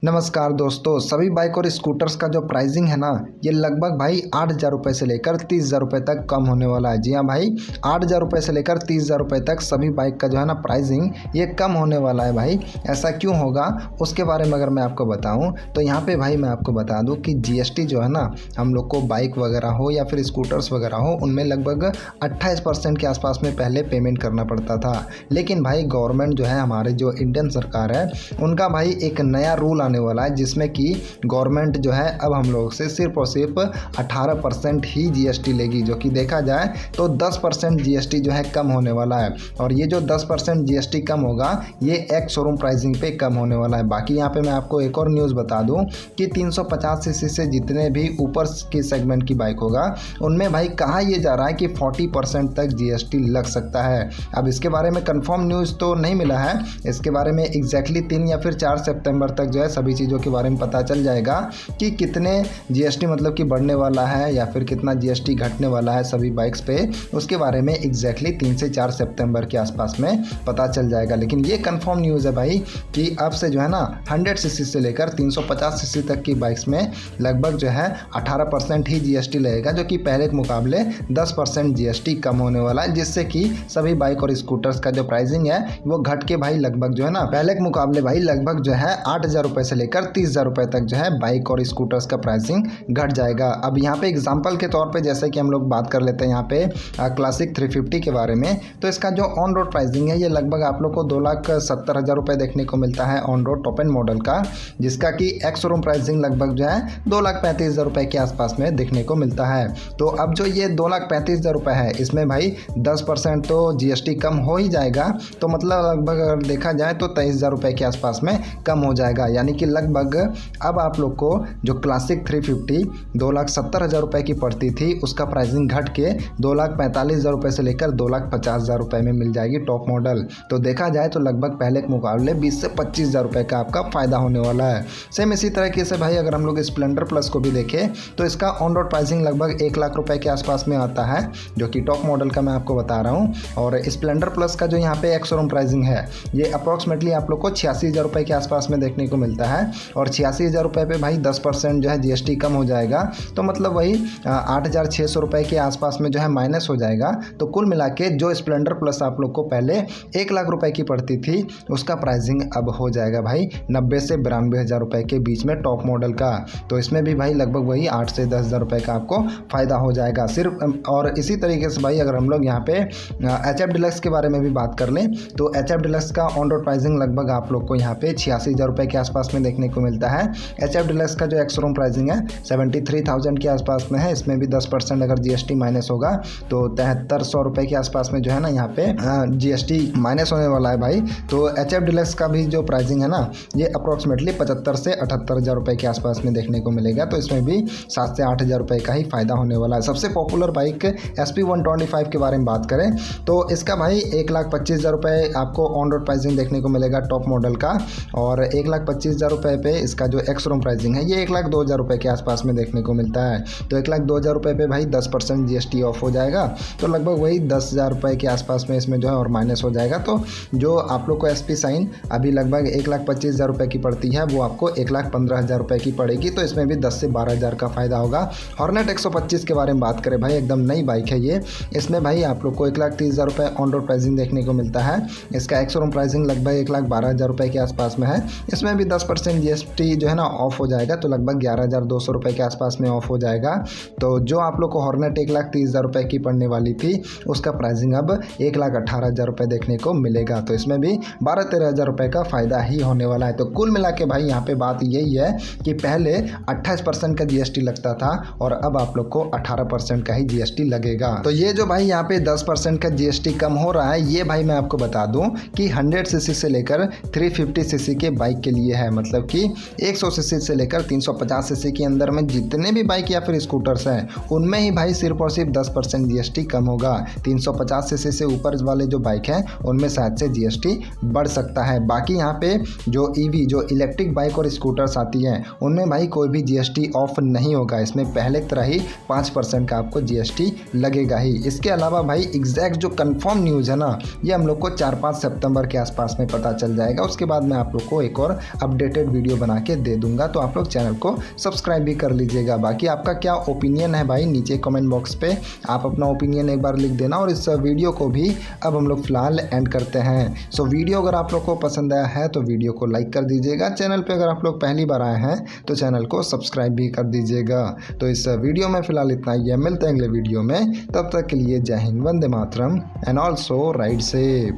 नमस्कार दोस्तों, सभी बाइक और स्कूटर्स का जो प्राइसिंग है ना, ये लगभग भाई 8,000 रुपये से लेकर 30,000 रुपये तक कम होने वाला है। जी हाँ भाई, 8,000 रुपये से लेकर 30,000 रुपये तक सभी बाइक का जो है ना प्राइसिंग ये कम होने वाला है। भाई ऐसा क्यों होगा उसके बारे में अगर मैं आपको बताऊं तो यहाँ पे भाई मैं आपको बता दूं कि जीएसटी जो है ना, हम लोग को बाइक वगैरह हो या फिर स्कूटर्स वगैरह हो, उनमें लगभग 28% के आसपास में पहले पेमेंट करना पड़ता था। लेकिन भाई गवर्नमेंट जो है, हमारे जो इंडियन सरकार है, उनका भाई एक नया रूल आने वाला है जिसमें कि गवर्नमेंट जो है अब हम लोग से सिर्फ और सिर्फ 18% ही जीएसटी लेगी, जो कि देखा जाए तो 10% जीएसटी जो है कम होने वाला है। और ये जो 10% जीएसटी कम होगा ये एक्स शोरूम प्राइसिंग पे कम होने वाला है। बाकी यहाँ पे मैं आपको एक और न्यूज़ बता दूं कि 350 सीसी से जितने भी ऊपर की सेगमेंट की बाइक होगा उनमें भाई कहा ये जा रहा है कि 40% तक जीएसटी लग सकता है। अब इसके बारे में कंफर्म न्यूज़ तो नहीं मिला है, इसके बारे में एग्जैक्टली 3 या फिर 4 सितंबर तक जो है सभी चीज़ों के बारे में पता चल जाएगा कि कितने जीएसटी मतलब कि बढ़ने वाला है या फिर कितना जीएसटी घटने वाला है सभी बाइक्स पे। उसके बारे में एग्जैक्टली 3 से 4 सितंबर के आसपास में पता चल जाएगा। लेकिन ये कंफर्म न्यूज़ है भाई कि अब से जो है ना 100 सीसी से लेकर 350 सीसी तक की बाइक्स में लगभग जो है 18% ही जीएसटी लगेगा, जो कि पहले के मुकाबले 10% जीएसटी कम होने वाला है, जिससे कि सभी बाइक और स्कूटर्स का जो प्राइसिंग है वो घट के भाई लगभग जो है ना पहले के मुकाबले भाई लगभग जो है 8,000 रुपये से लेकर 30,000 रुपये तक जो है बाइक और स्कूटर्स का प्राइसिंग घट जाएगा। अब यहाँ पे एग्जांपल के तौर पे जैसे कि हम लोग बात कर लेते हैं यहाँ पे क्लासिक 350 के बारे में, तो इसका जो ऑन रोड प्राइसिंग है ये लगभग आप लोग को 2,70,000 रुपये देखने को मिलता है on road top and model का, जिसका कि एक्स शोरूम प्राइसिंग लगभग जो है 2,35,000 रुपये के आसपास में देखने को मिलता है। तो अब जो ये 2,35,000 रुपये है इसमें भाई 10% तो जीएसटी कम हो ही जाएगा, तो मतलब लगभग अगर देखा जाए तो 23,000 रुपये के आसपास में कम हो जाएगा। यानी कि लगभग अब आप लोग को जो क्लासिक 350 2,70,000 रुपये की पड़ती थी उसका प्राइसिंग घट के 2,45,000 रुपये से लेकर 2,50,000 रुपये में मिल जाएगी टॉप मॉडल। तो देखा जाए तो लगभग पहले के मुकाबले 20 से 25,000 रुपये का आपका फ़ायदा होने वाला है। सेम इसी तरीके से भाई अगर हम लोग स्प्लेंडर प्लस को भी देखें तो इसका ऑन रोड प्राइसिंग लगभग 1,00,000 रुपये के आसपास में आता है, जो कि टॉप मॉडल का मैं आपको बता रहा हूँ। और स्प्लेंडर प्लस का जो यहाँ पे एक्स शोरूम प्राइसिंग है ये अप्रॉक्सीमेटली आप लोग को 86,000 रुपये के आसपास में देखने को मिलता है। और 86,000 रुपये पे भाई 10% जो है जीएसटी कम हो जाएगा, तो मतलब वही 8,600 रुपये के आसपास में जो है माइनस हो जाएगा। तो कुल मिला के जो स्प्लेंडर प्लस आप लोग को पहले 1,00,000 रुपये की पड़ती थी उसका प्राइसिंग अब हो जाएगा भाई 90 से 92,000 रुपये के बीच में टॉप मॉडल का। तो इसमें भी भाई लगभग वही 8 से 10,000 रुपये का आपको फ़ायदा हो जाएगा सिर्फ। और इसी तरीके से भाई अगर हम लोग यहाँ पे HF डिलक्स के बारे में भी बात कर लें तो HF डिलक्स का ऑन रोड प्राइसिंग लगभग आप लोग को यहाँ पे 86,000 रुपये के आसपास में देखने को मिलता है। HF डिलक्स का जो एक्स शोरूम प्राइसिंग है 73,000 के आसपास में है, इसमें भी 10% अगर जीएसटी माइनस होगा तो 7300 रुपये के आसपास में जो है ना यहाँ पे जीएसटी माइनस होने वाला है भाई। तो HF डिलक्स का भी जो प्राइसिंग है ना ये अप्रॉक्सीमेटली 75 से 78,000 रुपये के आसपास में देखने को मिलेगा, तो इसमें भी 7 से 8,000 रुपये का ही फायदा होने वाला है। सबसे पॉपुलर बाइक SP125 के बारे में बात करें तो इसका भाई 1,25,000 रुपये आपको ऑन रोड प्राइसिंग देखने को मिलेगा टॉप मॉडल का, और 1,25,000 रुपये पे इसका जो एक्स शोरूम प्राइसिंग है ये 1,02,000 रुपये के आसपास में देखने को मिलता है। तो 1,02,000 रुपये पे भाई 10% जीएसटी ऑफ हो जाएगा, तो लगभग वही 10,000 रुपये के आसपास में इसमें जो है और माइनस हो जाएगा। तो जो आप लोग को एसपी साइन अभी लगभग 1,25,000 रुपये की पड़ती है वो आपको 1,15,000 रुपये की पड़ेगी, तो इसमें भी 10 से 12,000 का फ़ायदा होगा। हॉर्नेट 125 के बारे में बात करें भाई, एकदम नई बाइक है ये, इसमें भाई आप लोग को 1,30,000 रुपये ऑन रोड प्राइसिंग देखने को मिलता है। इसका एक्स शोरूम प्राइसिंग लगभग 1,12,000 रुपये के आसपास में है, इसमें भी 10% जीएसटी जो है ना ऑफ हो जाएगा, तो लगभग 11,200 रुपये के आसपास में ऑफ हो जाएगा। तो जो आप लोग को हॉर्नेट 1,30,000 रुपये की पड़ने वाली थी उसका प्राइसिंग अब 1,18,000 रुपये देखने को मिलेगा, तो इसमें भी 12-13,000 रुपये का फ़ायदा ही होने वाला है। तो कुल मिला के भाई यहाँ पे बात यही है कि पहले 28% का जीएसटी लगता था और अब आप लोग को 18% का ही जीएसटी लगेगा। तो ये जो भाई यहाँ पे 10% का जीएसटी कम हो रहा है ये भाई मैं आपको बता दूं कि 100 सीसी से लेकर 350 सीसी के बाइक के लिए है, मतलब कि 100 सीसी से लेकर 350 सीसी के अंदर में जितने भी बाइक या फिर स्कूटर्स हैं उनमें ही भाई सिर्फ और सिर्फ 10% जीएसटी कम होगा। 350 सीसी से ऊपर वाले जो बाइक हैं उनमें शायद से जीएसटी बढ़ सकता है। बाकी यहाँ पे जो ईवी जो इलेक्ट्रिक बाइक और स्कूटर्स आती हैं उनमें भाई कोई भी जीएसटी ऑफ नहीं होगा, इसमें पहले की तरह ही 5% का आपको जीएसटी लगेगा ही। इसके अलावा भाई एग्जैक्ट जो कंफर्म न्यूज़ है ना ये हम लोग को 4-5 सितंबर के आसपास में पता चल जाएगा, उसके बाद मैं आप लोग को एक और अपडेट रिलेटेड वीडियो बना के दे दूंगा, तो आप लोग चैनल को सब्सक्राइब भी कर लीजिएगा। बाकी आपका क्या ओपिनियन है भाई, नीचे कमेंट बॉक्स पे आप अपना ओपिनियन एक बार लिख देना। और इस वीडियो को भी अब हम लोग फिलहाल एंड करते हैं। सो वीडियो अगर आप लोग को पसंद आया है तो वीडियो को लाइक कर दीजिएगा। चैनल पे अगर आप लोग पहली बार आए हैं तो चैनल को सब्सक्राइब भी कर दीजिएगा। तो इस वीडियो में फिलहाल इतना ही है, मिलते हैं अगले वीडियो में। तब तक के लिए जय Hind, Vande Mataram and also ride safe.